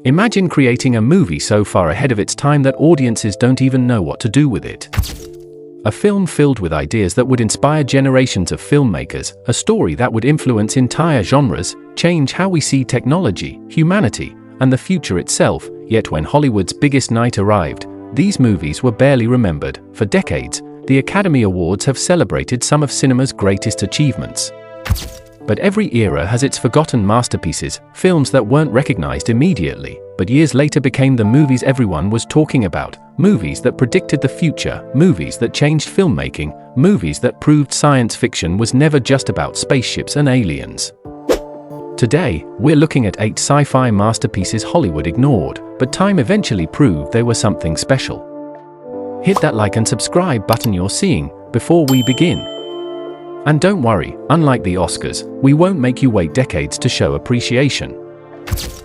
Imagine creating a movie so far ahead of its time that audiences don't even know what to do with it. A film filled with ideas that would inspire generations of filmmakers, a story that would influence entire genres, change how we see technology, humanity, and the future itself. Yet when Hollywood's biggest night arrived, these movies were barely remembered. For decades, the Academy Awards have celebrated some of cinema's greatest achievements. But every era has its forgotten masterpieces, films that weren't recognized immediately, but years later became the movies everyone was talking about, movies that predicted the future, movies that changed filmmaking, movies that proved science fiction was never just about spaceships and aliens. Today, we're looking at 8 sci-fi masterpieces Hollywood ignored, but time eventually proved they were something special. Hit that like and subscribe button you're seeing before we begin. And don't worry, unlike the Oscars, we won't make you wait decades to show appreciation.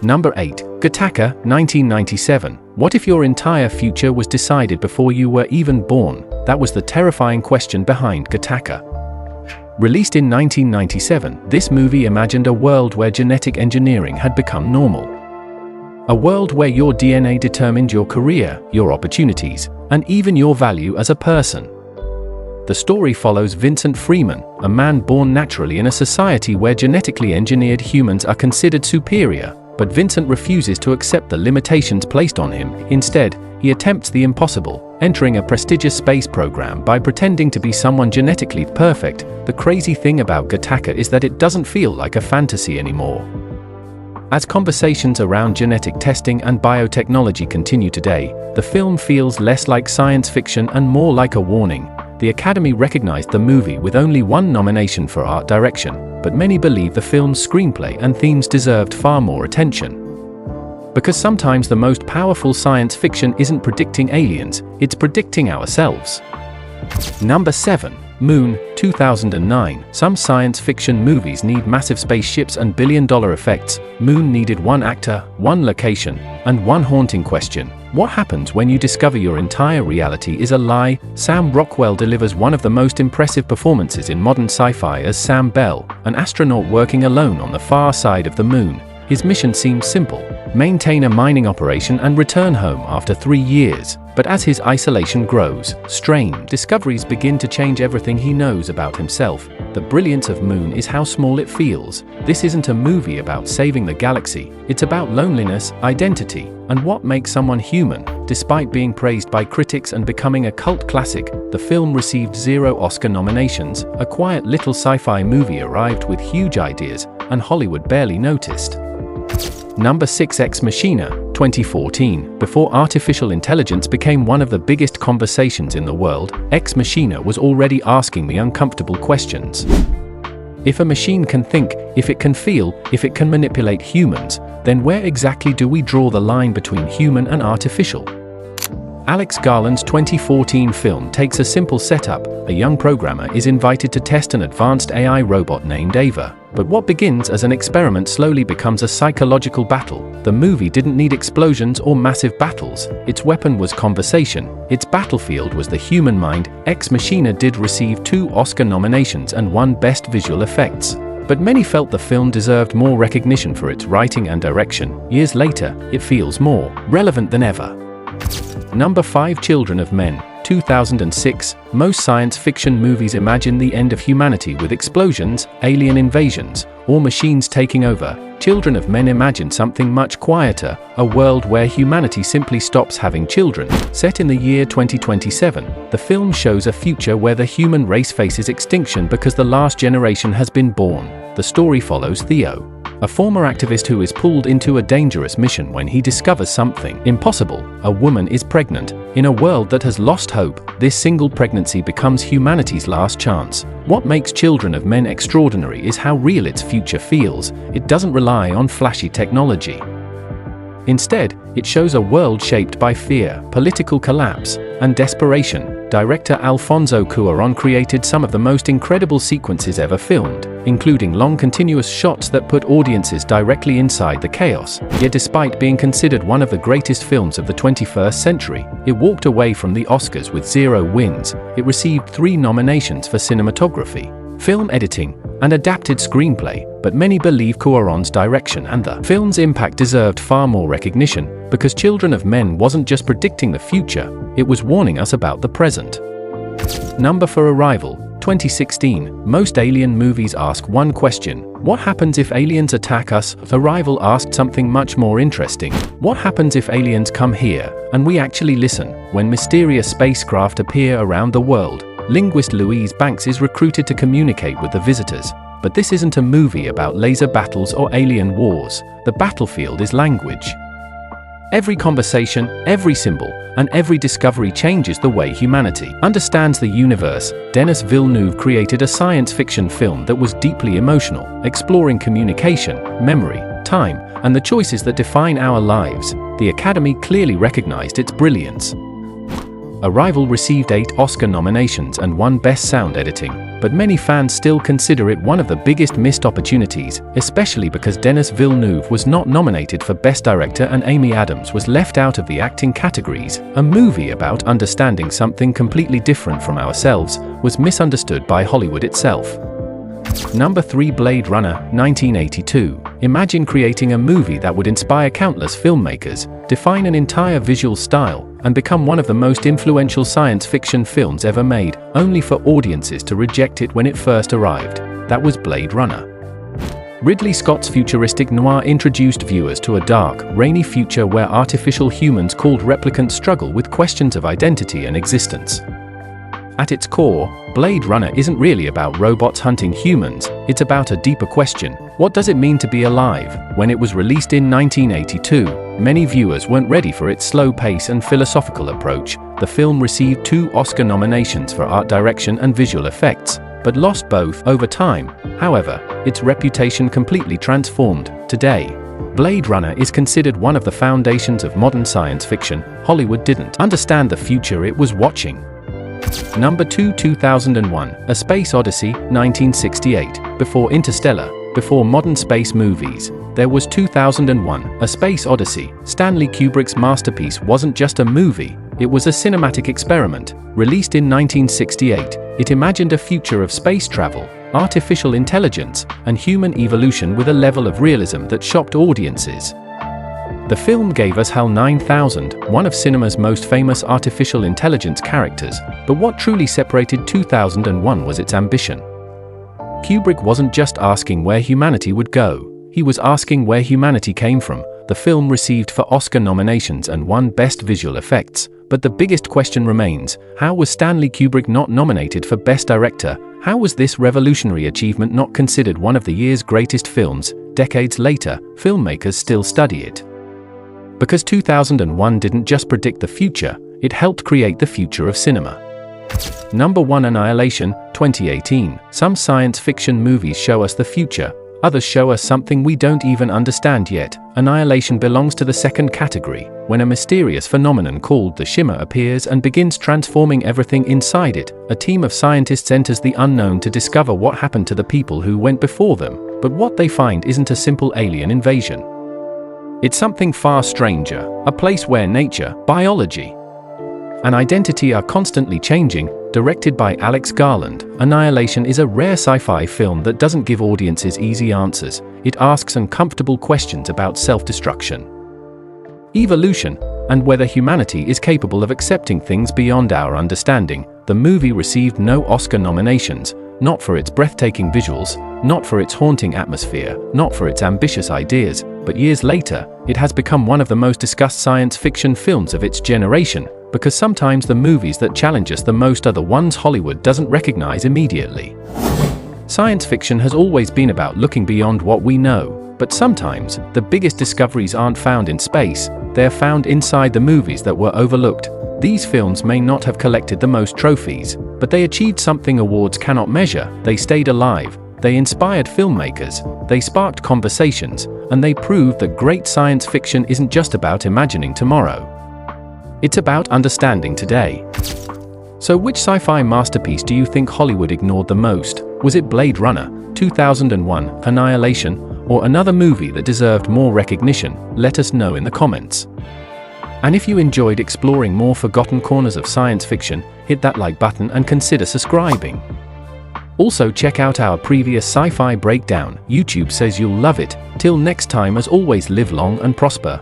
Number 8. Gattaca, 1997. What if your entire future was decided before you were even born? That was the terrifying question behind Gattaca. Released in 1997, this movie imagined a world where genetic engineering had become normal. A world where your DNA determined your career, your opportunities, and even your value as a person. The story follows Vincent Freeman, a man born naturally in a society where genetically engineered humans are considered superior, but Vincent refuses to accept the limitations placed on him. Instead, he attempts the impossible, entering a prestigious space program by pretending to be someone genetically perfect. The crazy thing about Gattaca is that it doesn't feel like a fantasy anymore. As conversations around genetic testing and biotechnology continue today, the film feels less like science fiction and more like a warning. The Academy recognized the movie with only one nomination for art direction, but many believe the film's screenplay and themes deserved far more attention. Because sometimes the most powerful science fiction isn't predicting aliens, it's predicting ourselves. Number 7. Moon, 2009. Some science fiction movies need massive spaceships and billion-dollar effects. Moon needed one actor, one location, and one haunting question. What happens when you discover your entire reality is a lie? Sam Rockwell delivers one of the most impressive performances in modern sci-fi as Sam Bell, an astronaut working alone on the far side of the moon. His mission seems simple: maintain a mining operation and return home after 3 years. But as his isolation grows, strange discoveries begin to change everything he knows about himself. The brilliance of Moon is how small it feels. This isn't a movie about saving the galaxy, it's about loneliness, identity, and what makes someone human. Despite being praised by critics and becoming a cult classic, the film received 0 Oscar nominations. A quiet little sci-fi movie arrived with huge ideas, and Hollywood barely noticed. Number 6. Ex Machina, 2014. Before artificial intelligence became one of the biggest conversations in the world, Ex Machina was already asking the uncomfortable questions. If a machine can think, if it can feel, if it can manipulate humans, then where exactly do we draw the line between human and artificial? Alex Garland's 2014 film takes a simple setup. A young programmer is invited to test an advanced AI robot named Ava. But what begins as an experiment slowly becomes a psychological battle. The movie didn't need explosions or massive battles. Its weapon was conversation. Its battlefield was the human mind. Ex Machina did receive 2 Oscar nominations and 1 Best Visual Effects. But many felt the film deserved more recognition for its writing and direction. Years later, it feels more relevant than ever. Number 5. Children of Men, 2006. Most science fiction movies imagine the end of humanity with explosions, alien invasions, or machines taking over. Children of Men imagine something much quieter, a world where humanity simply stops having children. Set in the year 2027, the film shows a future where the human race faces extinction because the last generation has been born. The story follows Theo, a former activist who is pulled into a dangerous mission when he discovers something impossible. A woman is pregnant. In a world that has lost hope, this single pregnancy becomes humanity's last chance. What makes Children of Men extraordinary is how real its future feels. It doesn't rely on flashy technology. Instead, it shows a world shaped by fear, political collapse, and desperation. Director Alfonso Cuarón created some of the most incredible sequences ever filmed, including long continuous shots that put audiences directly inside the chaos. Yet despite being considered one of the greatest films of the 21st century, it walked away from the Oscars with 0 wins. It received 3 nominations for cinematography, film editing, and adapted screenplay, but many believe Cuarón's direction and the film's impact deserved far more recognition, because Children of Men wasn't just predicting the future, it was warning us about the present. Number 4. Arrival, 2016. Most alien movies ask one question: what happens if aliens attack us? Arrival asked something much more interesting. What happens if aliens come here, and we actually listen, when mysterious spacecraft appear around the world? Linguist Louise Banks is recruited to communicate with the visitors. But this isn't a movie about laser battles or alien wars. The battlefield is language. Every conversation, every symbol, and every discovery changes the way humanity understands the universe. Denis Villeneuve created a science fiction film that was deeply emotional, exploring communication, memory, time, and the choices that define our lives. The Academy clearly recognized its brilliance. Arrival received 8 Oscar nominations and 1 Best Sound Editing, but many fans still consider it one of the biggest missed opportunities, especially because Denis Villeneuve was not nominated for Best Director and Amy Adams was left out of the acting categories. A movie about understanding something completely different from ourselves was misunderstood by Hollywood itself. Number 3. Blade Runner, 1982. Imagine creating a movie that would inspire countless filmmakers, define an entire visual style, and become one of the most influential science fiction films ever made, only for audiences to reject it when it first arrived. That was Blade Runner. Ridley Scott's futuristic noir introduced viewers to a dark, rainy future where artificial humans called replicants struggle with questions of identity and existence. At its core, Blade Runner isn't really about robots hunting humans, it's about a deeper question: what does it mean to be alive? When it was released in 1982, many viewers weren't ready for its slow pace and philosophical approach. The film received 2 Oscar nominations for art direction and visual effects, but lost both over time. However, its reputation completely transformed. Today, Blade Runner is considered one of the foundations of modern science fiction. Hollywood didn't understand the future it was watching. Number 2. 2001, A Space Odyssey, 1968. Before Interstellar, before modern space movies, there was 2001, A Space Odyssey. Stanley Kubrick's masterpiece wasn't just a movie, it was a cinematic experiment. Released in 1968, it imagined a future of space travel, artificial intelligence, and human evolution with a level of realism that shocked audiences. The film gave us HAL 9000, one of cinema's most famous artificial intelligence characters, but what truly separated 2001 was its ambition. Kubrick wasn't just asking where humanity would go, he was asking where humanity came from. The film received 4 Oscar nominations and 1 Best Visual Effects, but the biggest question remains: how was Stanley Kubrick not nominated for Best Director? How was this revolutionary achievement not considered one of the year's greatest films? Decades later, filmmakers still study it. Because 2001 didn't just predict the future, it helped create the future of cinema. Number 1. Annihilation, 2018. Some science fiction movies show us the future, others show us something we don't even understand yet. Annihilation belongs to the second category, when a mysterious phenomenon called the Shimmer appears and begins transforming everything inside it. A team of scientists enters the unknown to discover what happened to the people who went before them, but what they find isn't a simple alien invasion. It's something far stranger, a place where nature, biology, and identity are constantly changing. Directed by Alex Garland, Annihilation is a rare sci-fi film that doesn't give audiences easy answers. It asks uncomfortable questions about self-destruction, evolution, and whether humanity is capable of accepting things beyond our understanding. The movie received no Oscar nominations, not for its breathtaking visuals, not for its haunting atmosphere, not for its ambitious ideas, but years later, it has become one of the most discussed science fiction films of its generation, because sometimes the movies that challenge us the most are the ones Hollywood doesn't recognize immediately. Science fiction has always been about looking beyond what we know, but sometimes, the biggest discoveries aren't found in space, they're found inside the movies that were overlooked. These films may not have collected the most trophies, but they achieved something awards cannot measure. They stayed alive, they inspired filmmakers, they sparked conversations, and they proved that great science fiction isn't just about imagining tomorrow. It's about understanding today. So which sci-fi masterpiece do you think Hollywood ignored the most? Was it Blade Runner, 2001, Annihilation, or another movie that deserved more recognition? Let us know in the comments. And if you enjoyed exploring more forgotten corners of science fiction, hit that like button and consider subscribing. Also check out our previous sci-fi breakdown. YouTube says you'll love it. Till next time, as always, live long and prosper.